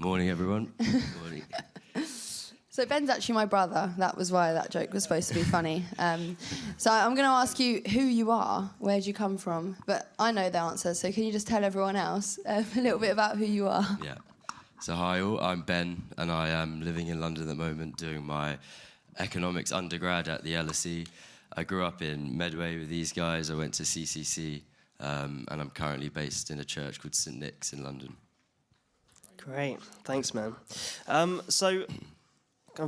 Morning, everyone. Morning. So Ben's actually my brother. That was why that joke was supposed to be funny. So I'm going to ask you who you are, where'd you come from? But I know the answer, so can you just tell everyone else a little bit about who you are? Yeah. So hi all, I'm Ben, and I am living in London at the moment doing my economics undergrad at the LSE. I grew up in Medway with these guys. I went to CCC, and I'm currently based in a church called St Nick's in London. Great, thanks, man. So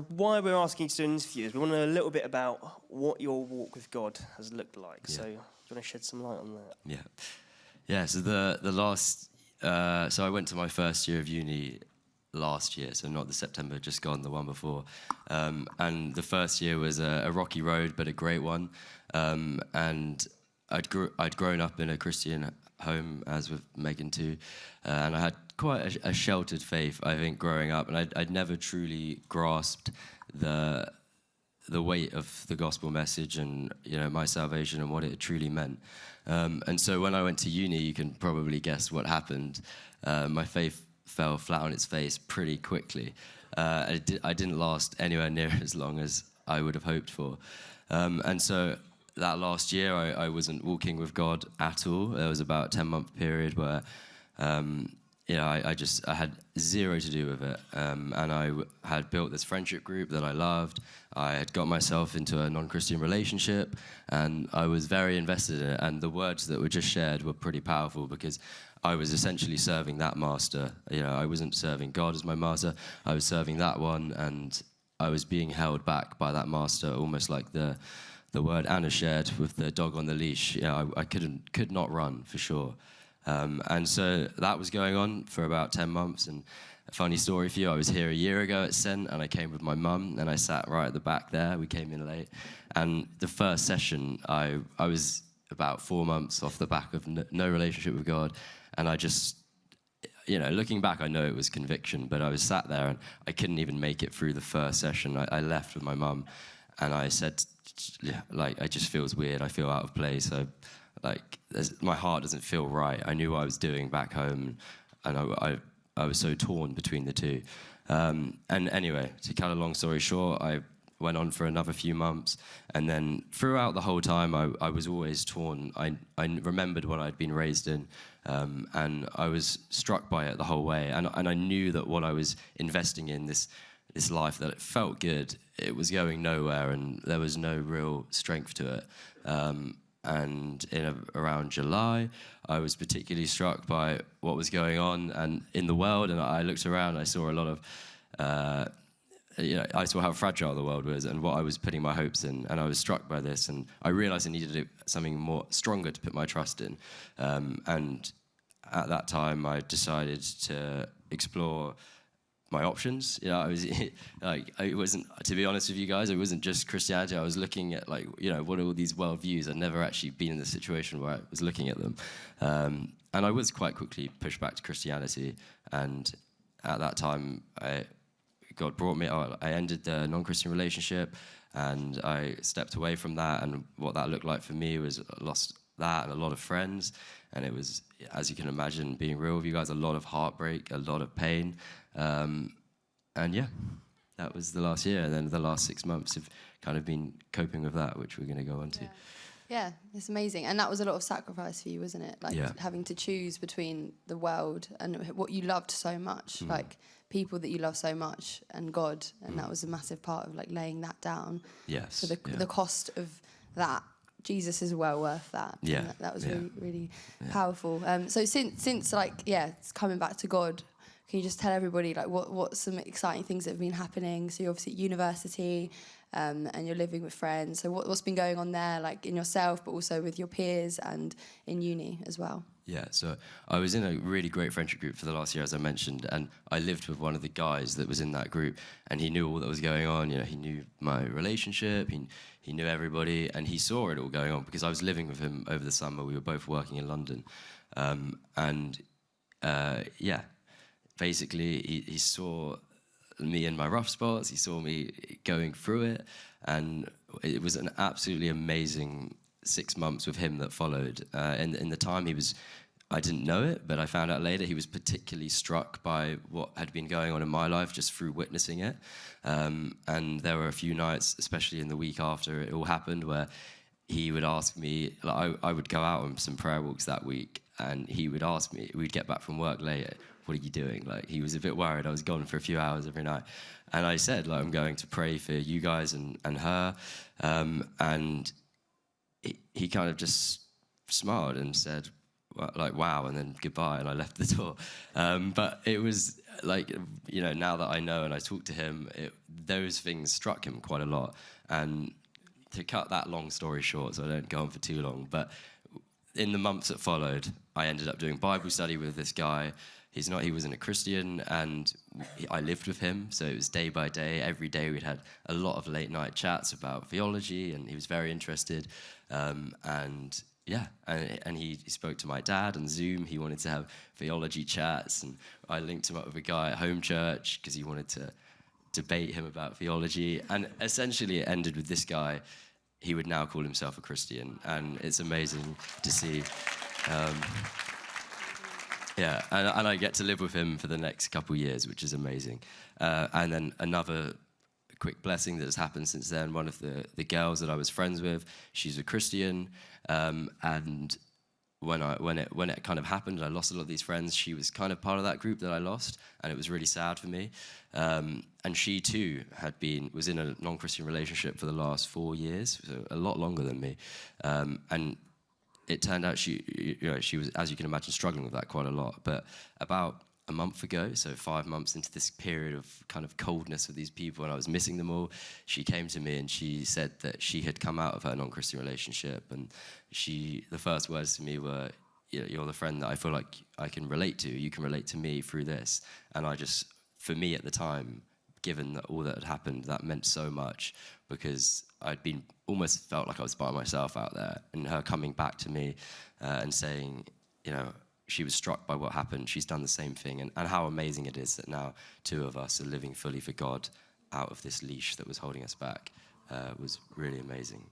why we're asking you to do an interview is we want to know a little bit about what your walk with God has looked like. Yeah. So do you want to shed some light on that? Yeah. So the last, so I went to my first year of uni last year, so not the September just gone, the one before. And the first year was a rocky road, but a great one. And I'd grown up in a Christian home, as with Megan too, and I had quite a sheltered faith, I think, growing up, and I'd never truly grasped the weight of the gospel message and, you know, my salvation and what it truly meant. And so when I went to uni, you can probably guess what happened. My faith fell flat on its face pretty quickly. I didn't last anywhere near as long as I would have hoped for. And so that last year, I wasn't walking with God at all. There was about a 10-month period where, I had zero to do with it. And I had built this friendship group that I loved. I had got myself into a non-Christian relationship, and I was very invested in it. And the words that were just shared were pretty powerful because I was essentially serving that master. You know, I wasn't serving God as my master. I was serving that one, and I was being held back by that master, almost like the word Anna shared with the dog on the leash. You know, I could not run for sure. And so that was going on for about 10 months. And a funny story for you, I was here a year ago at Sent, and I came with my mum, and I sat right at the back there. We came in late. And the first session, I was about 4 months off the back of no relationship with God. And I just, you know, looking back, I know it was conviction, but I was sat there and I couldn't even make it through the first session. I left with my mum, and I said, like, it just feels weird. I feel out of place. My heart doesn't feel right. I knew what I was doing back home, and I was so torn between the two. And anyway, to cut a long story short, I went on for another few months, and then throughout the whole time, I was always torn. I remembered what I'd been raised in, and I was struck by it the whole way. And I knew that what I was investing in, this life, that it felt good, it was going nowhere, and there was no real strength to it. And around July, I was particularly struck by what was going on and in the world, and I looked around, I saw a lot of, I saw how fragile the world was and what I was putting my hopes in, and I was struck by this, and I realized I needed something more stronger to put my trust in. And at that time, I decided to explore my options. You know, it wasn't, to be honest with you guys, it wasn't just Christianity. I was looking at, like, you know, what are all these worldviews? I'd never actually been in the situation where I was looking at them. And I was quite quickly pushed back to Christianity. And at that time, God brought me, I ended the non-Christian relationship, and I stepped away from that. And what that looked like for me was I lost that and a lot of friends. And it was, as you can imagine, being real with you guys, a lot of heartbreak, a lot of pain. And yeah, that was the last year. And then the last 6 months have kind of been coping with that, which we're going to go on to. Yeah, it's amazing. And that was a lot of sacrifice for you, wasn't it? Like having to choose between the world and what you loved so much, like people that you love so much, and God. And that was a massive part of, like, laying that down. Yes. For the cost of that. Jesus is well worth that. Yeah. And that was really, really powerful. So since like, it's coming back to God, can you just tell everybody, like, what some exciting things that have been happening? So you're obviously at university, and you're living with friends. So what's been going on there, like in yourself, but also with your peers and in uni as well? Yeah, so I was in a really great friendship group for the last year, as I mentioned, and I lived with one of the guys that was in that group, and he knew all that was going on. You know, he knew my relationship, he knew everybody, and he saw it all going on because I was living with him over the summer. We were both working in London, basically he saw me in my rough spots. He saw me going through it, and it was an absolutely amazing 6 months with him that followed. In the time he was I didn't know it, but I found out later he was particularly struck by what had been going on in my life just through witnessing it. And there were a few nights, especially in the week after it all happened, where he would ask me, like, I would go out on some prayer walks that week, and he would ask me, we'd get back from work later, what are you doing? Like, he was a bit worried I was gone for a few hours every night. And I said, like, I'm going to pray for you guys and her. And he kind of just smiled and said, well, like, wow, and then goodbye, and I left the door. But it was like, you know, now that I know and I talked to him, those things struck him quite a lot. And to cut that long story short, so I don't go on for too long, but in the months that followed, I ended up doing Bible study with this guy. He wasn't a Christian, and I lived with him, so it was day by day. Every day we'd had a lot of late night chats about theology, and he was very interested. And he spoke to my dad on Zoom. He wanted to have theology chats, and I linked him up with a guy at home church because he wanted to debate him about theology. And essentially it ended with this guy. He would now call himself a Christian, and it's amazing to see. And I get to live with him for the next couple of years, which is amazing. And then another quick blessing that has happened since then, one of the girls that I was friends with, she's a Christian, and when it kind of happened, I lost a lot of these friends. She was kind of part of that group that I lost, and it was really sad for me. And she too was in a non-Christian relationship for the last 4 years, so a lot longer than me. And it turned out she was, as you can imagine, struggling with that quite a lot. But about a month ago, so 5 months into this period of kind of coldness with these people, and I was missing them all, she came to me and she said that she had come out of her non-Christian relationship, and the first words to me were, you're the friend that I feel like I can relate to. You can relate to me through this. And for me at the time, given that all that had happened, that meant so much, because I'd been almost felt like I was by myself out there, and her coming back to me and saying, she was struck by what happened. She's done the same thing, and how amazing it is that now 2 of us are living fully for God out of this leash that was holding us back was really amazing.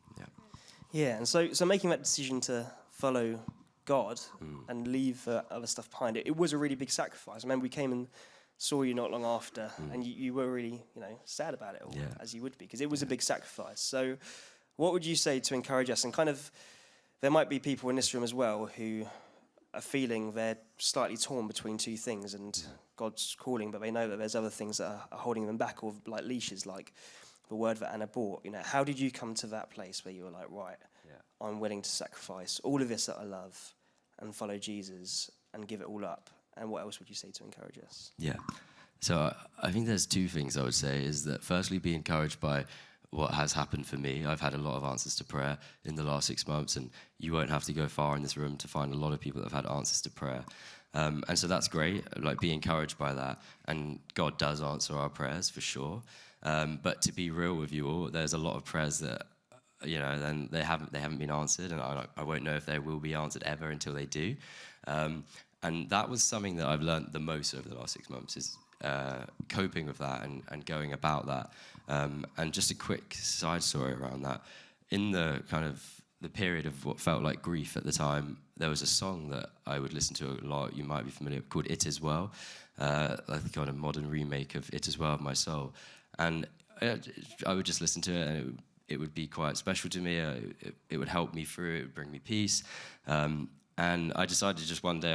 Yeah, and so making that decision to follow God and leave other stuff behind, it was a really big sacrifice. I remember we came and saw you not long after, and you were really, sad about it all, as you would be, because it was a big sacrifice. So what would you say to encourage us? And kind of, there might be people in this room as well who are feeling they're slightly torn between 2 things, and God's calling, but they know that there's other things that are holding them back, or like leashes, like the word that Anna brought. How did you come to that place where you were like, right, I'm willing to sacrifice all of this that I love and follow Jesus and give it all up? And what else would you say to encourage us? Yeah. So I think there's 2 things I would say, is that firstly, be encouraged by what has happened for me. I've had a lot of answers to prayer in the last 6 months, and you won't have to go far in this room to find a lot of people that have had answers to prayer. And so that's great, like, be encouraged by that. And God does answer our prayers for sure. But to be real with you all, there's a lot of prayers that, then they haven't been answered, and I won't know if they will be answered ever until they do. And that was something that I've learned the most over the last 6 months, is coping with that and going about that. And just a quick side story around that. In the kind of the period of what felt like grief at the time, there was a song that I would listen to a lot, you might be familiar with, called It Is Well, like a kind of modern remake of It Is Well of My Soul. And I would just listen to it, and it would be quite special to me. It would help me through, it would bring me peace. And I decided just one day,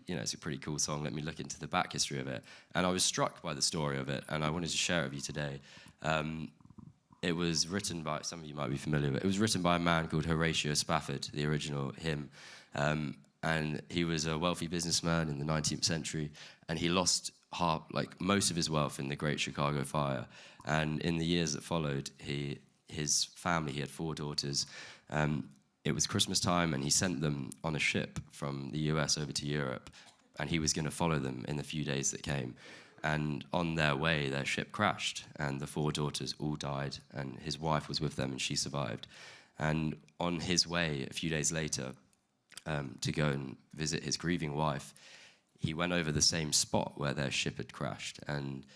it's a pretty cool song, let me look into the back history of it. And I was struck by the story of it, and I wanted to share it with you today. It was written by, some of you might be familiar with it, was written by a man called Horatio Spafford, the original hymn. And he was a wealthy businessman in the 19th century, and he lost most of his wealth in the Great Chicago Fire. And in the years that followed, his family, he had 4 daughters, it was Christmas time, and he sent them on a ship from the US over to Europe, and he was going to follow them in the few days that came. And on their way, their ship crashed, and the 4 daughters all died, and his wife was with them, and she survived. And on his way, a few days later, to go and visit his grieving wife, he went over the same spot where their ship had crashed, and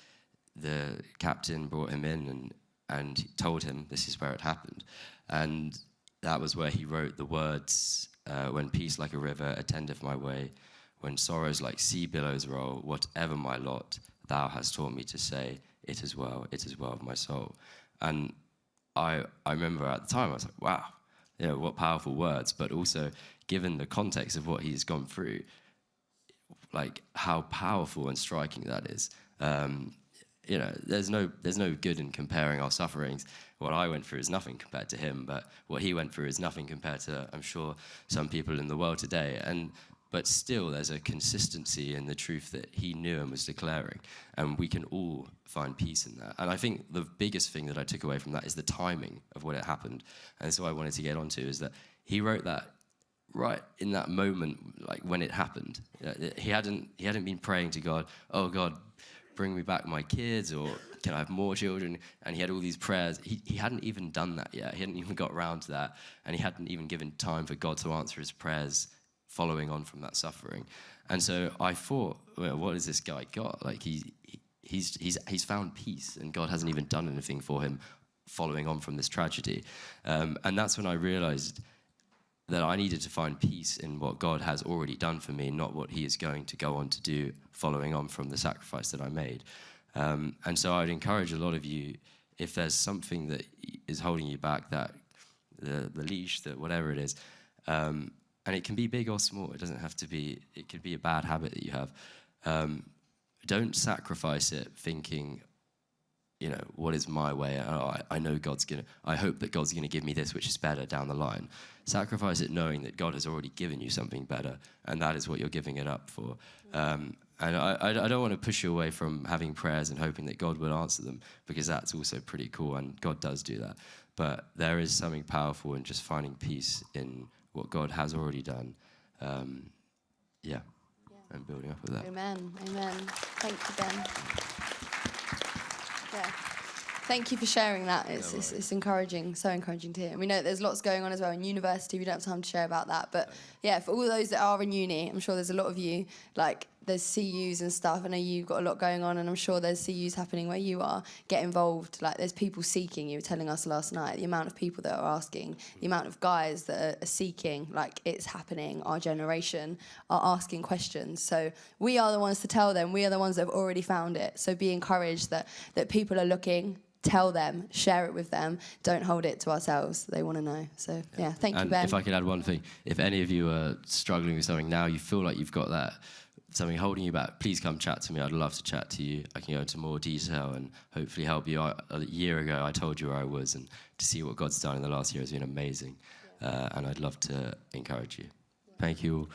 the captain brought him in and told him this is where it happened. And that was where he wrote the words, when peace like a river attendeth my way, when sorrows like sea billows roll, whatever my lot, thou hast taught me to say, it is well with my soul. And I remember at the time, I was like, wow, what powerful words. But also, given the context of what he's gone through, like how powerful and striking that is. There's no good in comparing our sufferings. What I went through is nothing compared to him, but what he went through is nothing compared to, I'm sure, some people in the world today. But still, there's a consistency in the truth that he knew and was declaring, and we can all find peace in that. And I think the biggest thing that I took away from that is the timing of when it happened. And that's what I wanted to get onto, is that he wrote that right in that moment, like when it happened. He hadn't been praying to God, oh God, bring me back my kids, or can I have more children? And he had all these prayers. He hadn't even done that yet. He hadn't even got around to that, and he hadn't even given time for God to answer his prayers following on from that suffering. And so I thought, well, what has this guy got? Like he's found peace, and God hasn't even done anything for him following on from this tragedy. And that's when I realized that I needed to find peace in what God has already done for me, not what he is going to go on to do following on from the sacrifice that I made. And so I'd encourage a lot of you, if there's something that is holding you back, that the leash, that whatever it is, and it can be big or small. It doesn't have to be, it could be a bad habit that you have. Don't sacrifice it thinking, what is my way? Oh, I know I hope that God's gonna give me this, which is better down the line. Sacrifice it knowing that God has already given you something better, and that is what you're giving it up for. And I don't want to push you away from having prayers and hoping that God will answer them, because that's also pretty cool, and God does do that. But there is something powerful in just finding peace in what God has already done. And building up with that. Amen. Thank you, Ben. Yeah. Thank you for sharing that. It's encouraging, so encouraging to hear. And we know there's lots going on as well in university. We don't have time to share about that. But yeah, for all those that are in uni, I'm sure there's a lot of you, like there's CUs and stuff. I know you've got a lot going on, and I'm sure there's CUs happening where you are. Get involved. Like there's people seeking. You were telling us last night the amount of people that are asking, the amount of guys that are seeking. Like it's happening. Our generation are asking questions. So we are the ones to tell them. We are the ones that have already found it. So be encouraged that people are looking. Tell them, share it with them. Don't hold it to ourselves. They want to know. So, thank you, Ben. If I could add one thing, if any of you are struggling with something now, you feel like you've got that, something holding you back, please come chat to me. I'd love to chat to you. I can go into more detail and hopefully help you. A year ago, I told you where I was, and to see what God's done in the last year has been amazing. And I'd love to encourage you. Thank you all.